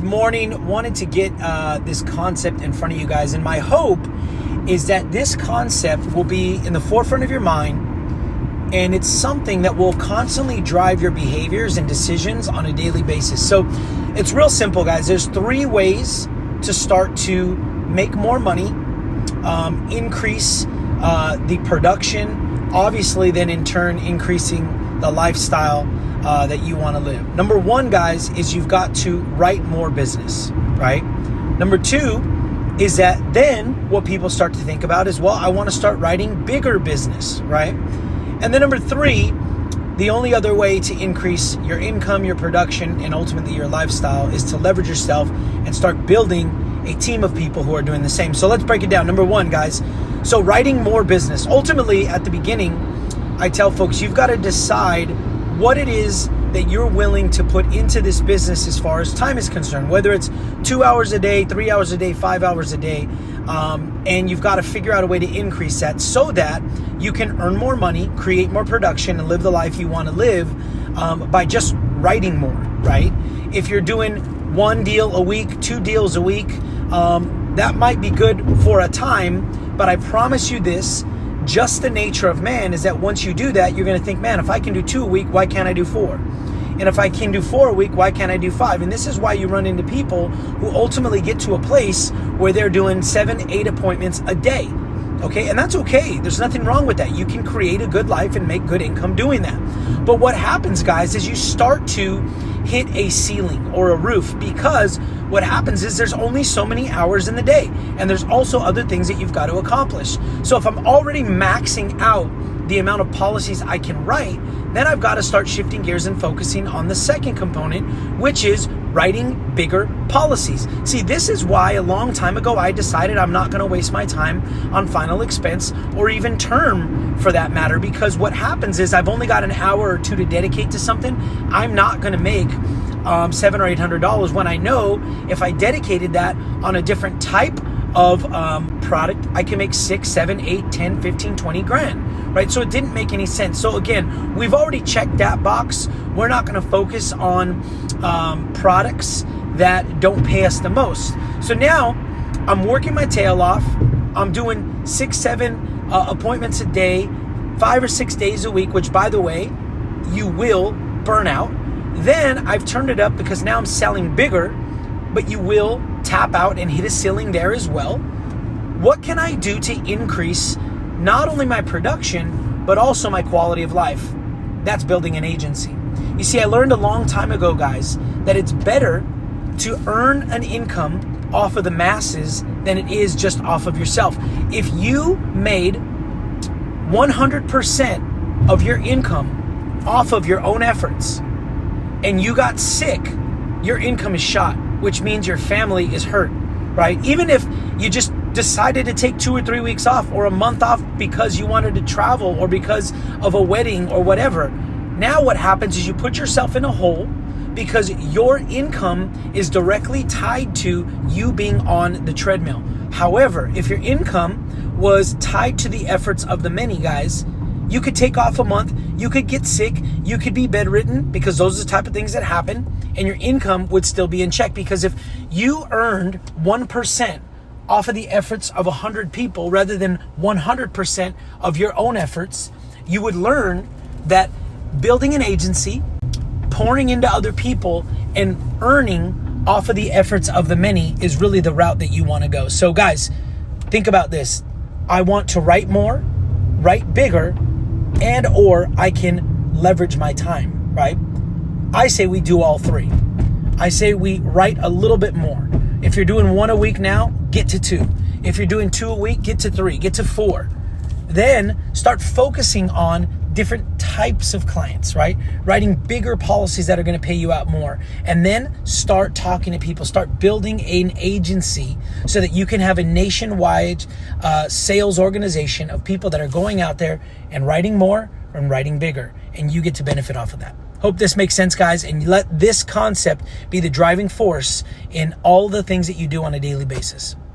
morning. Wanted to get this concept in front of you guys, and my hope is that this concept will be in the forefront of your mind, and it's something that will constantly drive your behaviors and decisions on a daily basis. So it's real simple, guys. There's 3 ways to start to make more money, increase the production, obviously then in turn increasing the lifestyle that you want to live. Number 1, guys, is you've got to write more business, right? Number 2 is that then what people start to think about is, well, I want to start writing bigger business, right? And then number 3, the only other way to increase your income, your production, and ultimately your lifestyle is to leverage yourself and start building a team of people who are doing the same. So let's break it down. Number 1, guys, so writing more business. Ultimately, at the beginning, I tell folks, you've got to decide what it is that you're willing to put into this business as far as time is concerned, whether it's 2 hours a day, 3 hours a day, 5 hours a day. And you've got to figure out a way to increase that so that you can earn more money, create more production, and live the life you want to live by just writing more, right? If you're doing 1 deal a week, 2 deals a week, that might be good for a time, but I promise you this, just the nature of man is that once you do that, you're going to think, man, if I can do 2 a week, why can't I do 4? And if I can do 4 a week, why can't I do 5? And this is why you run into people who ultimately get to a place where they're doing 7, 8 appointments a day. Okay, and that's okay. There's nothing wrong with that. You can create a good life and make good income doing that. But what happens, guys, is you start to hit a ceiling or a roof, because what happens is there's only so many hours in the day, and there's also other things that you've got to accomplish. So if I'm already maxing out the amount of policies I can write, then I've got to start shifting gears and focusing on the second component, which is writing bigger policies. See, this is why a long time ago I decided I'm not going to waste my time on final expense or even term for that matter, because what happens is I've only got an hour or 2 to dedicate to something. I'm not going to make $700 or $800 when I know if I dedicated that on a different type of product, I can make 6, 7, 8, 10, 15, 20 grand, right? So it didn't make any sense. So again, we've already checked that box. We're not going to focus on products that don't pay us the most. So now I'm working my tail off. I'm doing 6, 7 appointments a day, 5 or 6 days a week, which by the way, you will burn out. Then I've turned it up because now I'm selling bigger, but you will tap out and hit a ceiling there as well. What can I do to increase not only my production, but also my quality of life? That's building an agency. You see, I learned a long time ago, guys, that it's better to earn an income off of the masses than it is just off of yourself. If you made 100% of your income off of your own efforts and you got sick, your income is shot, which means your family is hurt, right? Even if you just decided to take 2 or 3 weeks off or a month off because you wanted to travel or because of a wedding or whatever, now what happens is you put yourself in a hole because your income is directly tied to you being on the treadmill. However, if your income was tied to the efforts of the many, guys, you could take off a month, you could get sick, you could be bedridden, because those are the type of things that happen, and your income would still be in check. Because if you earned 1% off of the efforts of 100 people rather than 100% of your own efforts, you would learn that building an agency, pouring into other people, and earning off of the efforts of the many is really the route that you want to go. So guys, think about this. I want to write more, write bigger, and or I can leverage my time, right? I say we do all 3. I say we write a little bit more. If you're doing 1 a week now, get to 2. If you're doing 2 a week, get to 3, get to 4. Then start focusing on different types of clients, right? Writing bigger policies that are going to pay you out more. And then start talking to people, start building an agency so that you can have a nationwide sales organization of people that are going out there and writing more and writing bigger. And you get to benefit off of that. Hope this makes sense, guys. And let this concept be the driving force in all the things that you do on a daily basis.